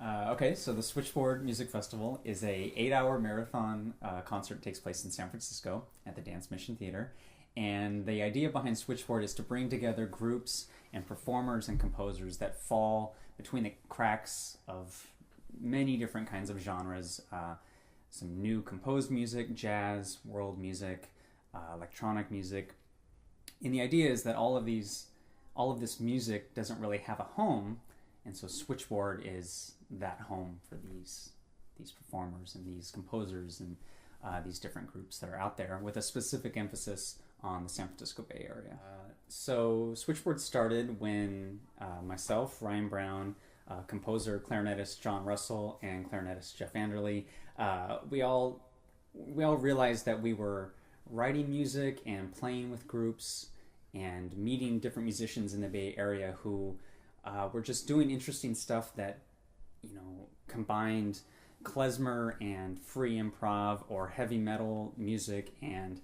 Okay, so the Switchboard Music Festival is a 8-hour marathon concert that takes place in San Francisco at the Dance Mission Theater. And the idea behind Switchboard is to bring together groups and performers and composers that fall between the cracks of many different kinds of genres. Some new composed music, jazz, world music, electronic music. And the idea is that all of this music doesn't really have a home, and so Switchboard is that home for these performers and these composers and these different groups that are out there, with a specific emphasis on the San Francisco Bay Area. So Switchboard started when myself, Ryan Brown, composer, clarinetist John Russell, and clarinetist Jeff Anderley, we all realized that we were writing music and playing with groups and meeting different musicians in the Bay Area who were just doing interesting stuff that, combined klezmer and free improv, or heavy metal music and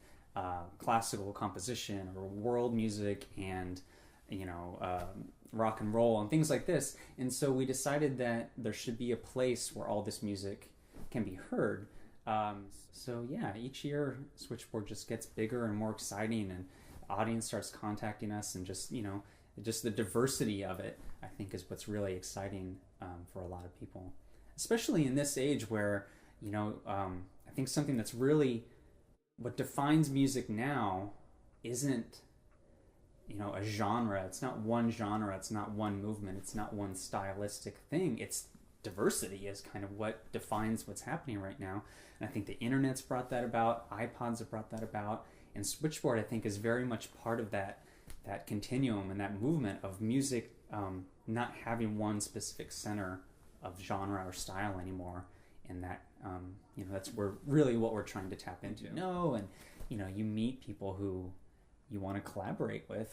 classical composition, or world music and rock and roll and things like this. And so we decided that there should be a place where all this music can be heard. Each year Switchboard just gets bigger and more exciting, and the audience starts contacting us, and just the diversity of it, I think, is what's really exciting for a lot of people, especially in this age where I think something that's really what defines music now isn't a genre. It's not one genre, it's not one movement, it's not one stylistic thing. It's diversity is kind of what defines what's happening right now. And I think the internet's brought that about, iPods have brought that about, and Switchboard, I think, is very much part of that continuum and that movement of music not having one specific center of genre or style anymore. And that that's what we're trying to tap into. And you meet people who you want to collaborate with,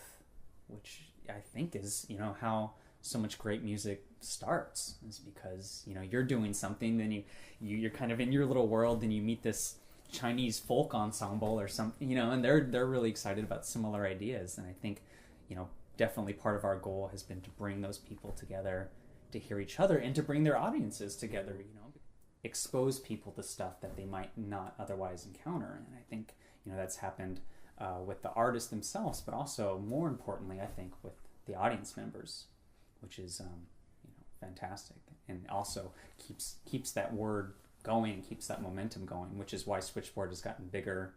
which I think is how so much great music starts, is because you're doing something, then you're kind of in your little world, and you meet this Chinese folk ensemble or something, and they're really excited about similar ideas. And I think definitely part of our goal has been to bring those people together to hear each other, and to bring their audiences together, expose people to stuff that they might not otherwise encounter. And I think that's happened with the artists themselves, but also more importantly, I think, with the audience members, which is fantastic, and also keeps that word going, keeps that momentum going, which is why Switchboard has gotten bigger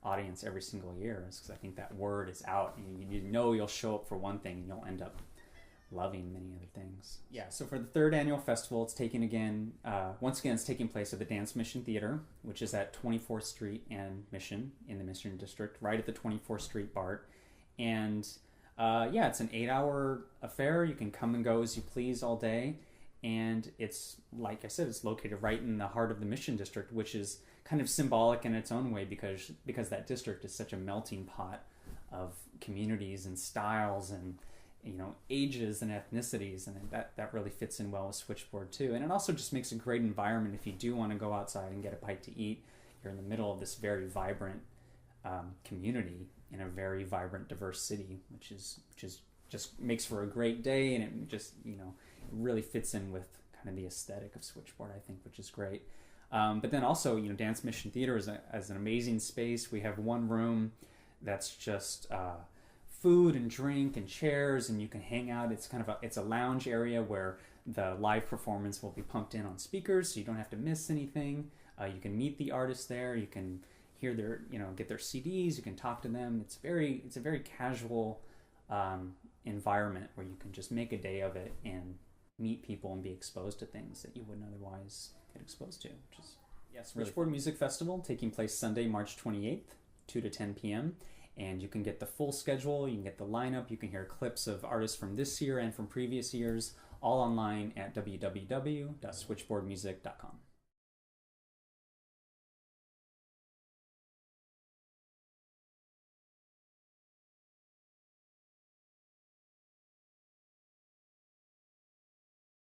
audience every single year, is because I think that word is out, and you'll show up for one thing and you'll end up loving many other things. Yeah, so for the third annual festival, it's once again, it's taking place at the Dance Mission Theater, which is at 24th Street and Mission in the Mission District, right at the 24th Street BART. And it's an 8-hour affair. You can come and go as you please all day. And it's, like I said, it's located right in the heart of the Mission District, which is kind of symbolic in its own way, because that district is such a melting pot of communities and styles and ages and ethnicities, and that really fits in well with Switchboard too. And it also just makes a great environment if you do want to go outside and get a bite to eat. You're in the middle of this very vibrant community in a very vibrant, diverse city, which is just makes for a great day, and it just it really fits in with kind of the aesthetic of Switchboard, I think, which is great. But then also, Dance Mission Theater is an amazing space. We have one room that's just food and drink and chairs, and you can hang out. It's it's a lounge area where the live performance will be pumped in on speakers, so you don't have to miss anything. You can meet the artists there. You can hear their get their CDs. You can talk to them. It's a very casual environment where you can just make a day of it and meet people and be exposed to things that you wouldn't otherwise get exposed to. Which is Switchboard Music Festival, taking place Sunday, March 28th, 2 to 10 p.m. And you can get the full schedule, you can get the lineup, you can hear clips of artists from this year and from previous years, all online at www.switchboardmusic.com.